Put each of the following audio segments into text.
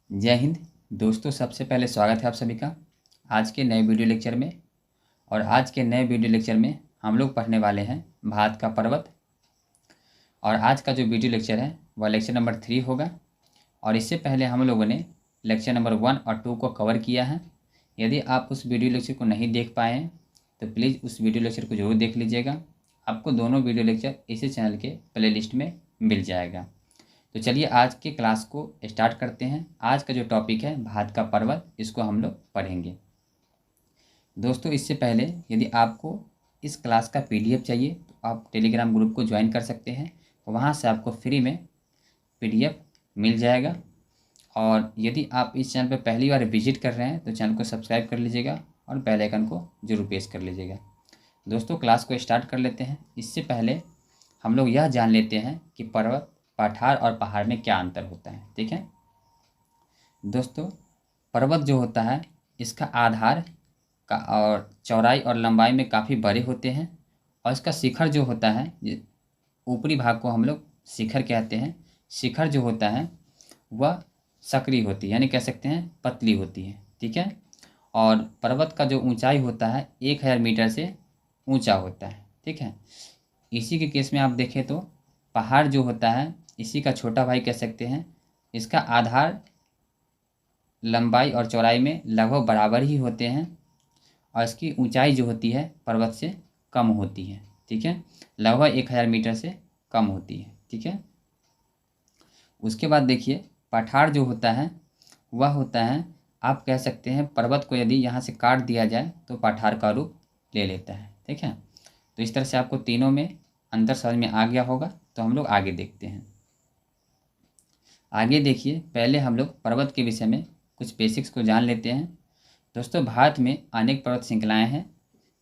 जय हिंद दोस्तों, सबसे पहले स्वागत है आप सभी का आज के नए वीडियो लेक्चर में। और आज के नए वीडियो लेक्चर में हम लोग पढ़ने वाले हैं भारत का पर्वत। और आज का जो वीडियो लेक्चर है वह लेक्चर नंबर 3 होगा। और इससे पहले हम लोगों ने लेक्चर नंबर 1 और 2 को कवर किया है। यदि आप उस वीडियो लेक्चर को नहीं देख पाए हैं तो प्लीज़ उस वीडियो लेक्चर को ज़रूर देख लीजिएगा। आपको दोनों वीडियो लेक्चर इसी चैनल के प्लेलिस्ट में मिल जाएगा। तो चलिए आज के क्लास को स्टार्ट करते हैं। आज का जो टॉपिक है भारत का पर्वत, इसको हम लोग पढ़ेंगे। दोस्तों, इससे पहले यदि आपको इस क्लास का पीडीएफ चाहिए तो आप टेलीग्राम ग्रुप को ज्वाइन कर सकते हैं। वहाँ से आपको फ्री में पीडीएफ मिल जाएगा। और यदि आप इस चैनल पर पहली बार विजिट कर रहे हैं तो चैनल को सब्सक्राइब कर लीजिएगा और बेल आइकन को जरूर प्रेस कर लीजिएगा। दोस्तों, क्लास को स्टार्ट कर लेते हैं। इससे पहले हम लोग यह जान लेते हैं कि पर्वत, पठार और पहाड़ में क्या अंतर होता है। ठीक है दोस्तों, पर्वत जो होता है इसका आधार का और चौड़ाई और लंबाई में काफ़ी बड़े होते हैं। और इसका शिखर जो होता है, ऊपरी भाग को हम लोग शिखर कहते हैं। शिखर जो होता है वह सकरी होती है, यानी कह सकते हैं पतली होती है। ठीक है। और पर्वत का जो ऊंचाई होता है 1000 मीटर से ऊंचा होता है। ठीक है। इसी के केस में आप देखें तो पहाड़ जो होता है इसी का छोटा भाई कह सकते हैं। इसका आधार लंबाई और चौड़ाई में लगभग बराबर ही होते हैं और इसकी ऊंचाई जो होती है पर्वत से कम होती है। ठीक है। लगभग 1000 मीटर से कम होती है। ठीक है। उसके बाद देखिए पठार जो होता है वह होता है, आप कह सकते हैं पर्वत को यदि यहाँ से काट दिया जाए तो पठार का रूप ले लेता है। ठीक है। तो इस तरह से आपको तीनों में अंतर समझ में आ गया होगा। तो हम लोग आगे देखते हैं। आगे देखिए, पहले हम लोग पर्वत के विषय में कुछ बेसिक्स को जान लेते हैं। दोस्तों, भारत में अनेक पर्वत श्रृंखलाएं हैं।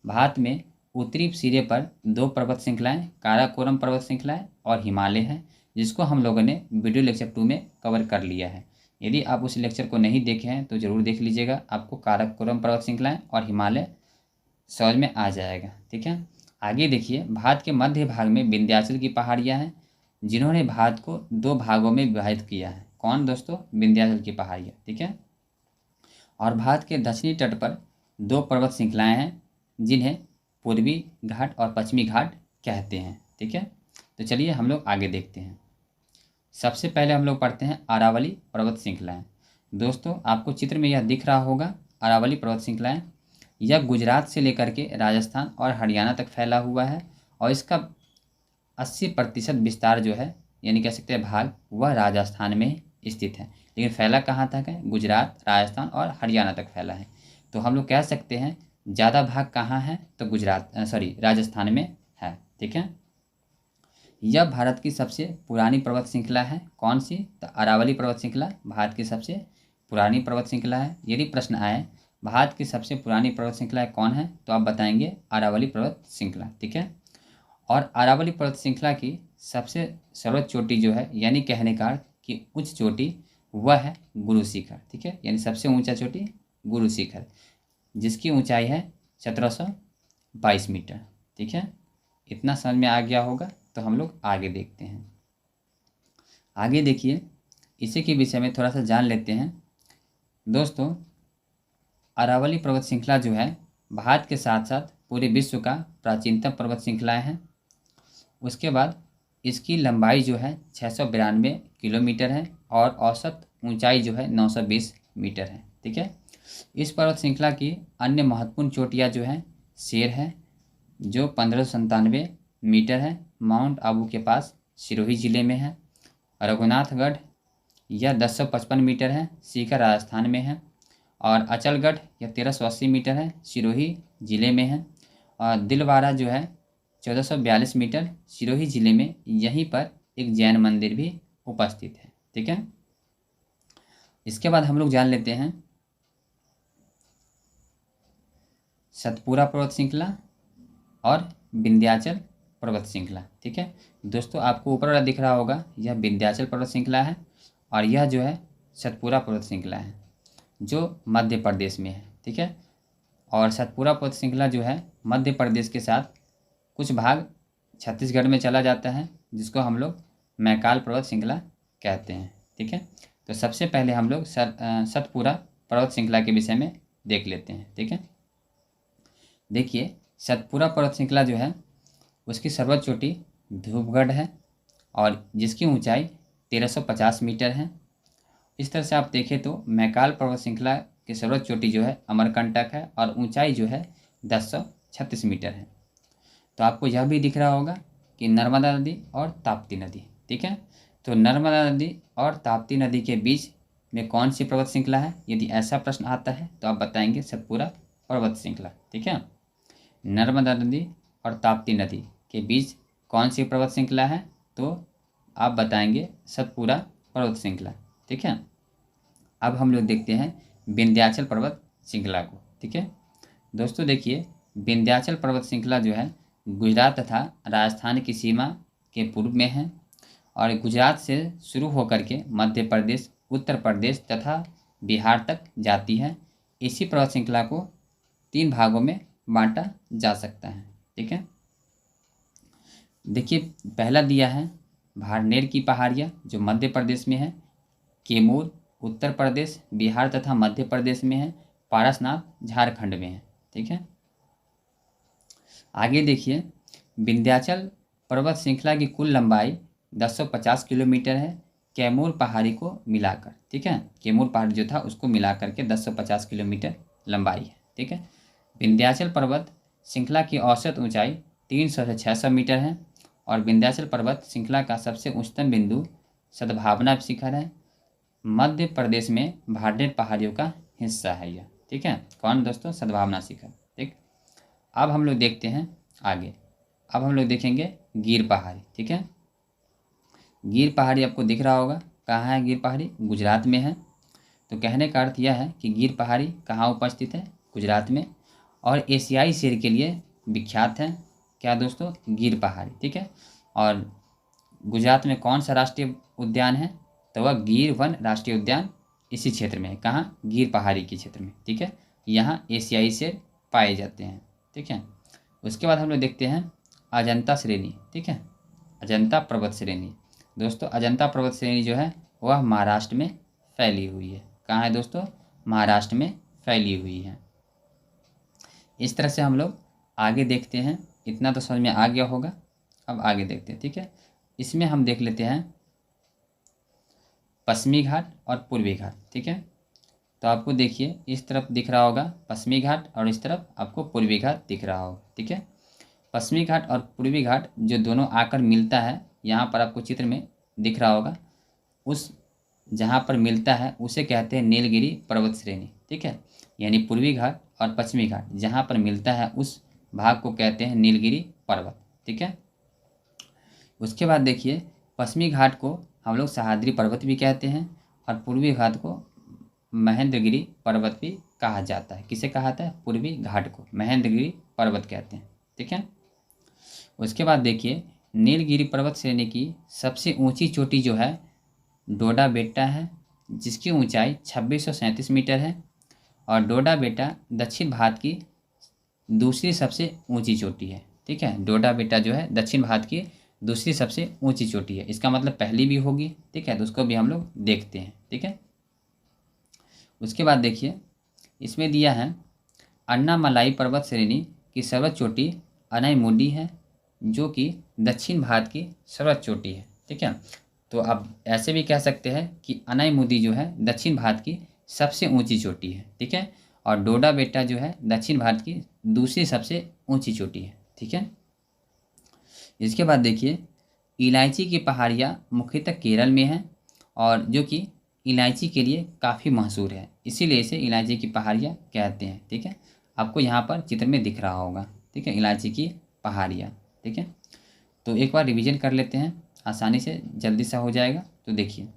भारत में उत्तरी सिरे पर 2 पर्वत श्रृंखलाएं, काराकोरम पर्वत श्रृंखलाएं और हिमालय है, जिसको हम लोगों ने वीडियो लेक्चर 2 में कवर कर लिया है। यदि आप उस लेक्चर को नहीं देखे हैं तो ज़रूर देख लीजिएगा, आपको काराकोरम पर्वत श्रृंखलाएं और हिमालय समझ में आ जाएगा। ठीक है। आगे देखिए, भारत के मध्य भाग में विंध्याचल की पहाड़ियाँ हैं, जिन्होंने भारत को 2 भागों में विभाजित किया है। कौन दोस्तों? विंध्याचल की पहाड़ियाँ। ठीक है। और भारत के दक्षिणी तट पर 2 पर्वत श्रृंखलाएं हैं, जिन्हें पूर्वी घाट और पश्चिमी घाट कहते हैं। ठीक है। तो चलिए हम लोग आगे देखते हैं। सबसे पहले हम लोग पढ़ते हैं अरावली पर्वत श्रृंखलाएं। दोस्तों, आपको चित्र में यह दिख रहा होगा अरावली पर्वत श्रृंखलाएं। यह गुजरात से लेकर के राजस्थान और हरियाणा तक फैला हुआ है और इसका 80% विस्तार जो है, यानी कह सकते हैं भाग, वह राजस्थान में स्थित है। लेकिन फैला कहाँ तक है? गुजरात, राजस्थान और हरियाणा तक फैला है। तो हम लोग कह सकते हैं ज़्यादा भाग कहाँ है? तो राजस्थान में है। ठीक है। यह भारत की सबसे पुरानी पर्वत श्रृंखला है। कौन सी? तो अरावली पर्वत श्रृंखला भारत की सबसे पुरानी पर्वत श्रृंखला है। यदि प्रश्न आए भारत की सबसे पुरानी पर्वत श्रृंखला कौन है, तो आप बताएंगे अरावली पर्वत श्रृंखला। ठीक है। और अरावली पर्वत श्रृंखला की सबसे सर्वोच्च चोटी जो है, यानी कहने का कि उच्च चोटी, वह है गुरु शिखर। ठीक है। यानी सबसे ऊंचा चोटी गुरु शिखर, जिसकी ऊंचाई है 1722 मीटर। ठीक है। इतना समझ में आ गया होगा। तो हम लोग आगे देखते हैं। आगे देखिए, इसी के विषय में थोड़ा सा जान लेते हैं। दोस्तों, अरावली पर्वत श्रृंखला जो है भारत के साथ साथ पूरे विश्व का प्राचीनतम पर्वत श्रृंखला है। उसके बाद इसकी लंबाई जो है 692 किलोमीटर है और औसत ऊंचाई जो है 920 मीटर है। ठीक है। इस पर्वत श्रृंखला की अन्य महत्वपूर्ण चोटियाँ जो हैं, शेर है जो 1597 मीटर है, माउंट आबू के पास सिरोही जिले में है। रघुनाथगढ़, यह 1055 मीटर है, सीकर राजस्थान में है। और अचलगढ़, यह 1380 मीटर है, सिरोही जिले में है। और दिलवारा जो है 1442 मीटर, सिरोही जिले में। यहीं पर एक जैन मंदिर भी उपस्थित है। ठीक है। इसके बाद हम लोग जान लेते हैं सतपुरा पर्वत श्रृंखला और विंध्याचल पर्वत श्रृंखला। ठीक है। दोस्तों, आपको ऊपर वाला दिख रहा होगा, यह विंध्याचल पर्वत श्रृंखला है और यह जो है सतपुरा पर्वत श्रृंखला है, जो मध्य प्रदेश में है। ठीक है। और सतपुरा पर्वत श्रृंखला जो है मध्य प्रदेश के साथ कुछ भाग छत्तीसगढ़ में चला जाता है, जिसको हम लोग मैकाल पर्वत श्रृंखला कहते हैं। ठीक है। तो सबसे पहले हम लोग सतपुरा पर्वत श्रृंखला के विषय में देख लेते हैं। ठीक है, देखिए सतपुरा पर्वत श्रृंखला जो है उसकी सर्वोच्च चोटी धूपगढ़ है और जिसकी ऊंचाई 1350 मीटर है। इस तरह से आप देखें तो मैकाल पर्वत श्रृंखला की सर्वोच्च चोटी जो है अमरकंटक है और ऊंचाई जो है 1036 मीटर है। तो आपको यह भी दिख रहा होगा कि नर्मदा नदी और ताप्ती नदी। ठीक है, तो नर्मदा नदी और ताप्ती नदी के बीच में कौन सी पर्वत श्रृंखला है, यदि ऐसा प्रश्न आता है तो आप बताएंगे सतपुरा पर्वत श्रृंखला। ठीक है, नर्मदा नदी और ताप्ती नदी के बीच कौन सी पर्वत श्रृंखला है, तो आप बताएंगे सतपुरा पर्वत श्रृंखला। ठीक है, अब हम लोग देखते हैं विंध्याचल पर्वत श्रृंखला को। ठीक है दोस्तों, देखिए विंध्याचल पर्वत श्रृंखला जो है गुजरात तथा राजस्थान की सीमा के पूर्व में है और गुजरात से शुरू होकर के मध्य प्रदेश, उत्तर प्रदेश तथा बिहार तक जाती है। इसी पर्वत श्रृंखला को 3 भागों में बांटा जा सकता है। ठीक है, देखिए पहला दिया है भारनेर की पहाड़ियाँ जो मध्य प्रदेश में है, कैमूर उत्तर प्रदेश, बिहार तथा मध्य प्रदेश में है, पारसनाथ झारखंड में है। ठीक है, आगे देखिए विंध्याचल पर्वत श्रृंखला की कुल लंबाई 1050 किलोमीटर है कैमूर पहाड़ी को मिलाकर। ठीक है, कैमूर पहाड़ी जो था उसको मिलाकर के 1050 किलोमीटर लंबाई है। ठीक है, विंध्याचल पर्वत श्रृंखला की औसत ऊंचाई 300 से 600 मीटर है और विंध्याचल पर्वत श्रृंखला का सबसे उच्चतम बिंदु सद्भावना शिखर है। मध्य प्रदेश में भारनेर पहाड़ियों का हिस्सा है यह। ठीक है, कौन दोस्तों, सद्भावना शिखर। ठीक, अब हम लोग देखते हैं आगे। अब हम लोग देखेंगे गिर पहाड़ी। ठीक है, गिर पहाड़ी आपको दिख रहा होगा, कहाँ है गिर पहाड़ी, गुजरात में है। तो कहने का अर्थ यह है कि गिर पहाड़ी कहाँ उपस्थित है, गुजरात में, और एशियाई शेर के लिए विख्यात है। क्या दोस्तों, गिर पहाड़ी। ठीक है, और गुजरात में कौन सा राष्ट्रीय उद्यान है, तो वह गिर वन राष्ट्रीय उद्यान इसी क्षेत्र में है। कहाँ, गिर पहाड़ी के क्षेत्र में। ठीक है, यहाँ एशियाई शेर पाए जाते हैं। ठीक है, उसके बाद हम लोग देखते हैं अजंता श्रेणी। ठीक है, अजंता पर्वत श्रेणी। दोस्तों अजंता पर्वत श्रेणी जो है वह महाराष्ट्र में फैली हुई है। कहाँ है दोस्तों, महाराष्ट्र में फैली हुई है। इस तरह से हम लोग आगे देखते हैं। इतना तो समझ में आ गया होगा, अब आगे देखते हैं। ठीक है, इसमें हम देख लेते हैं पश्चिमी घाट और पूर्वी घाट। ठीक है, तो आपको देखिए इस तरफ दिख रहा होगा पश्चिमी घाट और इस तरफ आपको पूर्वी घाट दिख रहा होगा। ठीक है, पश्चिमी घाट और पूर्वी घाट जो दोनों आकर मिलता है, यहाँ पर आपको चित्र में दिख रहा होगा, उस जहाँ पर मिलता है उसे कहते हैं नीलगिरी पर्वत श्रेणी। ठीक है, यानी पूर्वी घाट और पश्चिमी घाट जहाँ पर मिलता है उस भाग को कहते हैं नीलगिरी पर्वत। ठीक है, उसके बाद देखिए पश्चिमी घाट को हम लोग सह्याद्री पर्वत भी कहते हैं और पूर्वी घाट को महेंद्रगिरी पर्वत भी कहा जाता है। किसे कहा जाता है, पूर्वी घाट को महेंद्रगिरी पर्वत कहते हैं। ठीक है, उसके बाद देखिए नीलगिरी पर्वत श्रेणी की सबसे ऊंची चोटी जो है डोडा बेट्टा है जिसकी ऊंचाई 2637 मीटर है और डोडा बेट्टा दक्षिण भारत की दूसरी सबसे ऊंची चोटी है। ठीक है, डोडा बेट्टा जो है दक्षिण भारत की दूसरी सबसे ऊंची चोटी है। इसका मतलब पहली भी होगी। ठीक है, तो उसको भी हम लोग देखते हैं। ठीक है, उसके बाद देखिए इसमें दिया है अन्नामलाई पर्वत श्रेणी की सर्वोच्च चोटी अनाईमुडी है जो कि दक्षिण भारत की सर्वोच्च चोटी है। ठीक है, तो आप ऐसे भी कह सकते हैं कि अनाईमुदी जो है दक्षिण भारत की सबसे ऊंची चोटी है। ठीक है, और डोडा बेट्टा जो है दक्षिण भारत की दूसरी सबसे ऊंची चोटी है। ठीक है, इसके बाद देखिए इलायची की पहाड़ियाँ मुख्यतः केरल में हैं और जो कि इलायची के लिए काफ़ी मशहूर है, इसीलिए इसे इलायची की पहाड़ियाँ कहते हैं। ठीक है, आपको यहाँ पर चित्र में दिख रहा होगा। ठीक है, इलायची की पहाड़ियाँ। ठीक है, तो एक बार रिवीजन कर लेते हैं, आसानी से जल्दी से हो जाएगा। तो देखिए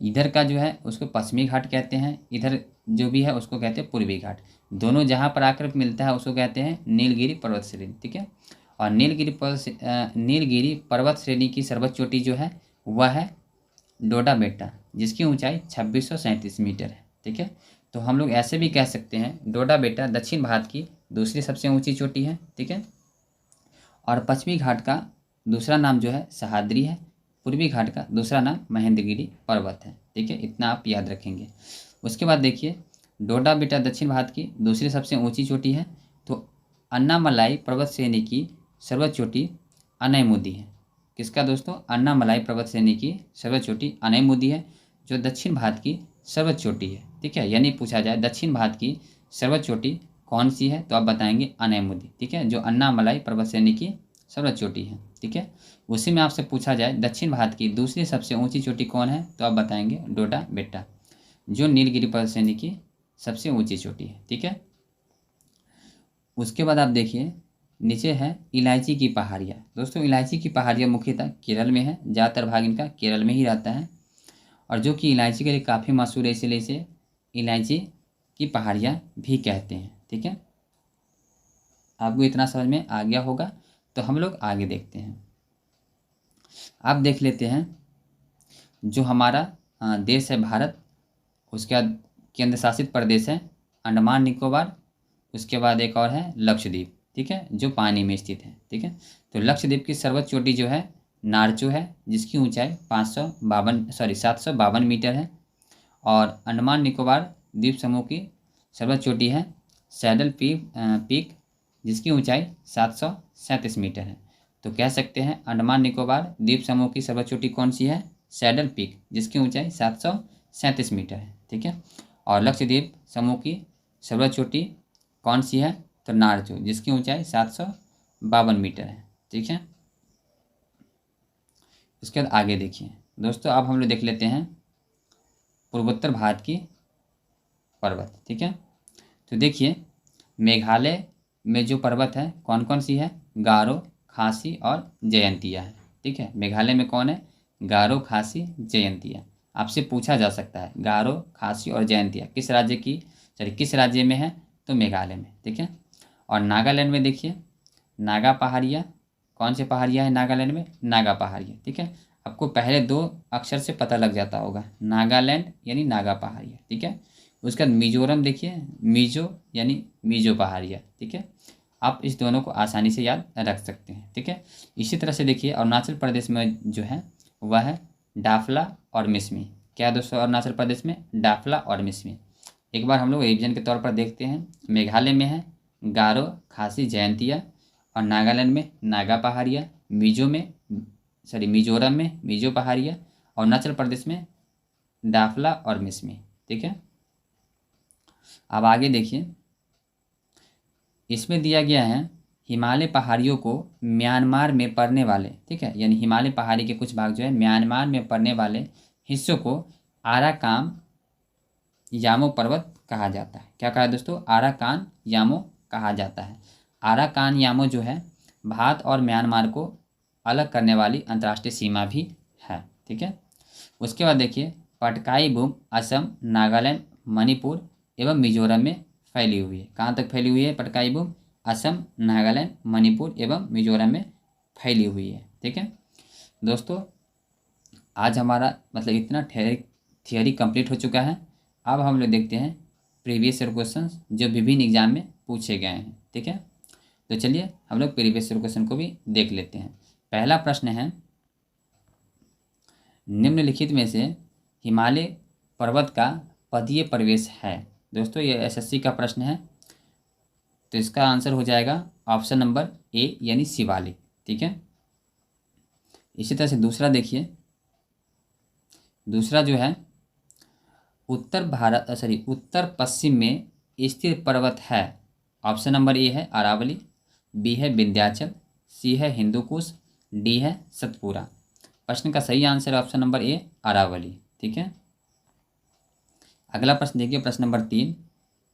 इधर का जो है उसको पश्चिमी घाट कहते हैं, इधर जो भी है उसको कहते हैं पूर्वी घाट। दोनों जहाँ पर आकर मिलता है उसको कहते हैं नीलगिरी पर्वत श्रेणी। ठीक है, और नीलगिरी पर्वत श्रेणी की सर्वोच्च चोटी जो है वह है डोडा बेट्टा जिसकी ऊंचाई 2637 मीटर है। ठीक है, तो हम लोग ऐसे भी कह सकते हैं डोडा बेट्टा दक्षिण भारत की दूसरी सबसे ऊंची चोटी है। ठीक है, और पश्चिमी घाट का दूसरा नाम जो है सह्याद्री है, पूर्वी घाट का दूसरा नाम महेंद्रगिरी पर्वत है। ठीक है, इतना आप याद रखेंगे। उसके बाद देखिए, डोडा बेटा दक्षिण भारत की दूसरी सबसे ऊंची चोटी है। तो अन्नामलाई पर्वत श्रेणी की सर्वोच्च चोटी अनैमुदी है। किसका दोस्तों? अन्नामलाई पर्वत श्रेणी की सर्वोच्च चोटी अनैमुदी है, जो दक्षिण भारत की सर्वोच्च चोटी है। ठीक है, यानी पूछा जाए दक्षिण भारत की सर्वोच्च चोटी कौन सी है, तो आप बताएंगे अनैमुदी। ठीक है, जो अन्नामलाई पर्वत श्रेणी की सर्वोच्च चोटी है। ठीक है, उसी में आपसे पूछा जाए दक्षिण भारत की दूसरी सबसे ऊंची चोटी कौन है, तो आप बताएंगे डोडा बेट्टा, जो नीलगिरी पर्वत श्रेणी की सबसे ऊंची चोटी है। ठीक है, उसके बाद आप देखिए नीचे है इलायची की पहाड़ियाँ। दोस्तों इलायची की पहाड़ियाँ मुख्यतः केरल में है, ज़्यादातर भाग इनका केरल में ही रहता है, और जो कि इलायची के लिए काफ़ी मशहूर है, इसलिए इसे इलायची की पहाड़ियाँ भी कहते हैं। ठीक है, आपको इतना समझ में आ गया होगा। तो हम लोग आगे देखते हैं। आप देख लेते हैं जो हमारा देश है भारत, उसके बाद केंद्र शासित प्रदेश है अंडमान निकोबार, उसके बाद एक और है लक्षद्वीप। ठीक है, जो पानी में स्थित है। ठीक है, तो लक्षद्वीप की सर्वोच्च चोटी जो है नारचो है, जिसकी ऊंचाई 752 मीटर है। और अंडमान निकोबार द्वीप समूह की सर्वोच्च चोटी है सैडल पीक, जिसकी ऊंचाई 737 मीटर है। तो कह सकते हैं अंडमान निकोबार द्वीप समूह की सर्वोच्च चोटी कौन सी है? सैडल पीक, जिसकी ऊंचाई 737 मीटर है। ठीक है, और लक्षद्वीप समूह की सर्वोच्च चोटी कौन सी है? तो नारचो, जिसकी ऊंचाई 752 मीटर है। ठीक है, उसके बाद आगे देखिए दोस्तों, अब हम लोग देख लेते हैं पूर्वोत्तर भारत की पर्वत। ठीक है, तो देखिए मेघालय में जो पर्वत है कौन कौन सी है? गारो, खासी और जयंतिया है। ठीक है, मेघालय में कौन है? गारो, खासी, जयंतिया। आपसे पूछा जा सकता है गारो, खासी और जयंतिया किस राज्य की, किस राज्य में है? तो मेघालय में। ठीक है, और नागालैंड में देखिए नागा पहाड़ियाँ, कौन से पहाड़ियाँ हैं नागालैंड में? नागा पहाड़ियाँ। ठीक है, आपको पहले 2 अक्षर से पता लग जाता होगा, नागालैंड यानी नागा पहाड़ियाँ। ठीक है, उसके बाद मिजोरम देखिए, मिजो यानी मिजो पहाड़ियाँ। ठीक है, आप इस दोनों को आसानी से याद रख सकते हैं। ठीक है, इसी तरह से देखिए अरुणाचल प्रदेश में जो है वह है डाफला और मिसमी। क्या है दोस्तों अरुणाचल प्रदेश में? डाफला और मिसमी। एक बार हम लोग रिवीजन के तौर पर देखते हैं। मेघालय में है गारो, खासी, जयंतिया, और नागालैंड में नागा पहाड़ियाँ, मिजोरम में मिजो पहाड़ियाँ, और अरुणाचल प्रदेश में डाफला और मिसमी। ठीक है, अब आगे देखिए, इसमें दिया गया है हिमालय पहाड़ियों को म्यांमार में पड़ने वाले, ठीक है, यानी हिमालय पहाड़ी के कुछ भाग जो है म्यांमार में पड़ने वाले हिस्सों को आराकान यामो पर्वत कहा जाता है। क्या कहा दोस्तों? आराकान यामो कहा जाता है। आराकान यामो जो है भारत और म्यांमार को अलग करने वाली अंतर्राष्ट्रीय सीमा भी है। ठीक है, उसके बाद देखिए पटकाई भूमि असम, नागालैंड, मणिपुर एवं मिजोरम में फैली हुई है। कहाँ तक फैली हुई है पटकाई भूमि? असम, नागालैंड, मणिपुर एवं मिजोरम में फैली हुई है। ठीक है दोस्तों, आज हमारा मतलब इतना थियरी कंप्लीट हो चुका है। अब हम लोग देखते हैं प्रीवियस ईयर क्वेश्चन जो विभिन्न एग्जाम में पूछे गए हैं। ठीक है, तो चलिए हम लोग प्रीवियस ईयर क्वेश्चन को भी देख लेते हैं। पहला प्रश्न है, निम्नलिखित में से हिमालय पर्वत का पदीय प्रवेश है। दोस्तों ये एसएससी का प्रश्न है, तो इसका आंसर हो जाएगा ऑप्शन नंबर ए यानी शिवालिक। ठीक है, इसी तरह से दूसरा देखिए, दूसरा जो है उत्तर पश्चिम में स्थित पर्वत है। ऑप्शन नंबर ए है अरावली, बी है विंध्याचल, सी है हिंदुकुश, डी है सतपुरा। प्रश्न का सही answer option number A Aravalli. ठीक है, अगला प्रश्न देखिए प्रश्न नंबर 3।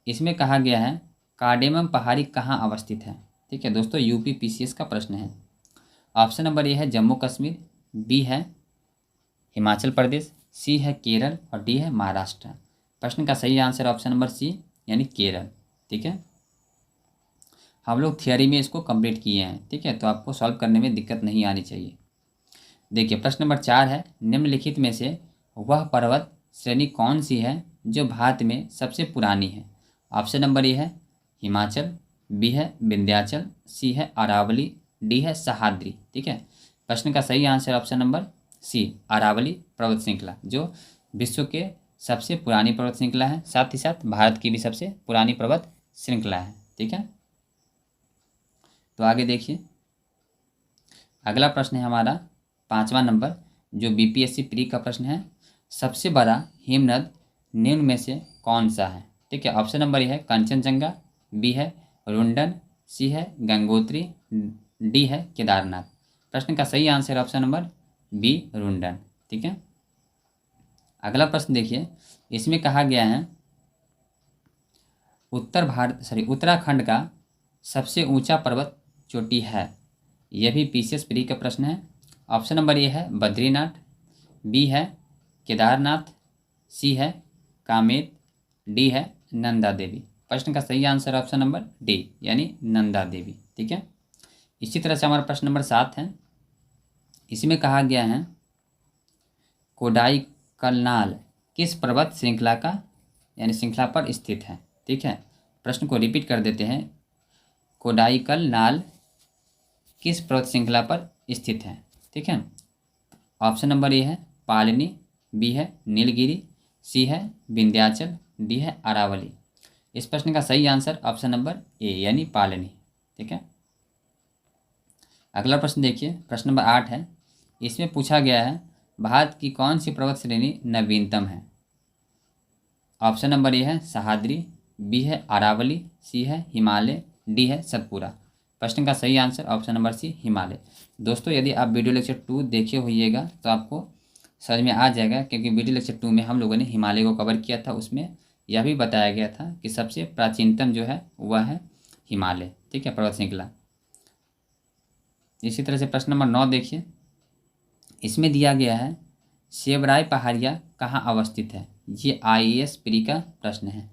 इसमें कहा गया है कार्डेमम पहाड़ी कहाँ अवस्थित है। ठीक है दोस्तों, यूपी पीसीएस का प्रश्न है। ऑप्शन नंबर ए है जम्मू कश्मीर, बी है हिमाचल प्रदेश, सी है केरल और डी है महाराष्ट्र। प्रश्न का सही आंसर ऑप्शन नंबर सी यानी केरल। ठीक है, हम लोग थियरी में इसको कंप्लीट किए हैं। ठीक है, तो आपको सॉल्व करने में दिक्कत नहीं आनी चाहिए। देखिए प्रश्न नंबर 4 है, निम्नलिखित में से वह पर्वत श्रेणी कौन सी है जो भारत में सबसे पुरानी है। ऑप्शन नंबर ए है हिमाचल, बी है विंध्याचल, सी है अरावली, डी है सह्याद्री। ठीक है, प्रश्न का सही answer option number C Aravalli पर्वत श्रृंखला, जो विश्व के सबसे पुरानी पर्वत श्रृंखला है, साथ ही साथ भारत की भी सबसे पुरानी पर्वत श्रृंखला है। ठीक है, तो आगे देखिए, अगला प्रश्न है हमारा 5वां नंबर, जो बीपीएससी प्री का प्रश्न है। सबसे बड़ा हिमनद निम्न में से कौन सा है? ठीक है, ऑप्शन नंबर ए है कंचनजंगा, बी है रुंडन, सी है गंगोत्री, डी है केदारनाथ। प्रश्न का सही आंसर है ऑप्शन नंबर बी रुंडन। ठीक है, अगला प्रश्न देखिए, इसमें कहा गया है उत्तराखंड का सबसे ऊंचा पर्वत चोटी है। यह भी पीसीएस प्री का प्रश्न है। ऑप्शन नंबर ए है बद्रीनाथ, बी है केदारनाथ, सी है कामेत, डी है नंदा देवी। प्रश्न का सही आंसर ऑप्शन नंबर डी यानी नंदा देवी। ठीक है, इसी तरह से हमारा प्रश्न नंबर 7 है। इसमें कहा गया है कोडाईकनाल किस पर्वत श्रृंखला का यानी श्रृंखला पर स्थित है। ठीक है, प्रश्न को रिपीट कर देते हैं, कोडाईकनाल किस पर्वत श्रृंखला पर स्थित है। ठीक है, ऑप्शन नंबर ए है पालनी, बी है नीलगिरी, सी है विंध्याचल, डी है अरावली। इस प्रश्न का सही आंसर ऑप्शन नंबर ए यानी पालनी। ठीक है, अगला प्रश्न देखिए, प्रश्न नंबर 8 है। इसमें पूछा गया है भारत की कौन सी पर्वत श्रेणी नवीनतम है। ऑप्शन नंबर ए है सह्याद्री, बी है अरावली, सी है हिमालय, डी है सतपुरा। प्रश्न का सही answer option number C Himalaya. दोस्तों, यदि आप वीडियो लेक्चर 2 देखे होइएगा तो आपको समझ में आ जाएगा, क्योंकि वीडियो लेक्चर 2 में हम लोगों ने हिमालय को कवर किया था। उसमें यह भी बताया गया था कि सबसे प्राचीनतम जो है वह है हिमालय। ठीक है, पर्वत श्रृंखला। इसी तरह से प्रश्न नंबर 9 देखिए, इसमें दिया गया है सेवराय पहाड़ियाँ कहाँ अवस्थित है। ये आईएएस प्री का प्रश्न है।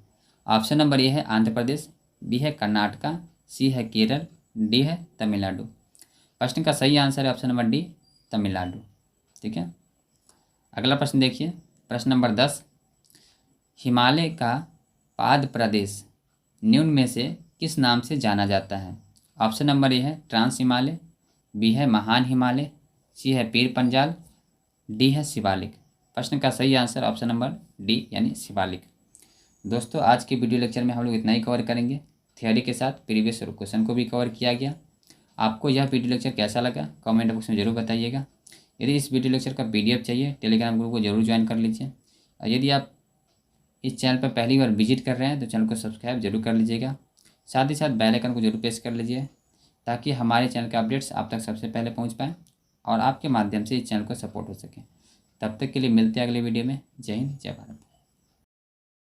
ऑप्शन नंबर ए है आंध्र प्रदेश, बी है कर्नाटका, सी है केरल, डी है तमिलनाडु। प्रश्न का सही आंसर है ऑप्शन नंबर डी तमिलनाडु। ठीक है, अगला प्रश्न देखिए, प्रश्न नंबर 10, हिमालय का पाद प्रदेश निम्न में से किस नाम से जाना जाता है। ऑप्शन नंबर ए है ट्रांस हिमालय, बी है महान हिमालय, सी है पीर पंजाल, डी है शिवालिक। प्रश्न का सही आंसर ऑप्शन नंबर डी यानी शिवालिक। दोस्तों, आज के वीडियो लेक्चर में हम लोग इतना ही कवर करेंगे। थियोरी के साथ प्रीवियस क्वेश्चन को भी कवर किया गया। आपको यह वीडियो लेक्चर कैसा लगा कमेंट बॉक्स में जरूर बताइएगा। यदि इस वीडियो लेक्चर का पीडीएफ चाहिए टेलीग्राम ग्रुप को जरूर ज्वाइन कर लीजिए। और यदि आप इस चैनल पर पहली बार विजिट कर रहे हैं तो चैनल को सब्सक्राइब जरूर कर लीजिएगा। साथ ही साथ बेल आइकन को जरूर प्रेस कर लीजिए, ताकि हमारे चैनल के अपडेट्स आप तक सबसे पहले पहुँच पाएँ और आपके माध्यम से इस चैनल को सपोर्ट हो सके। तब तक के लिए मिलते हैं अगले वीडियो में। जय हिंद, जय भारत।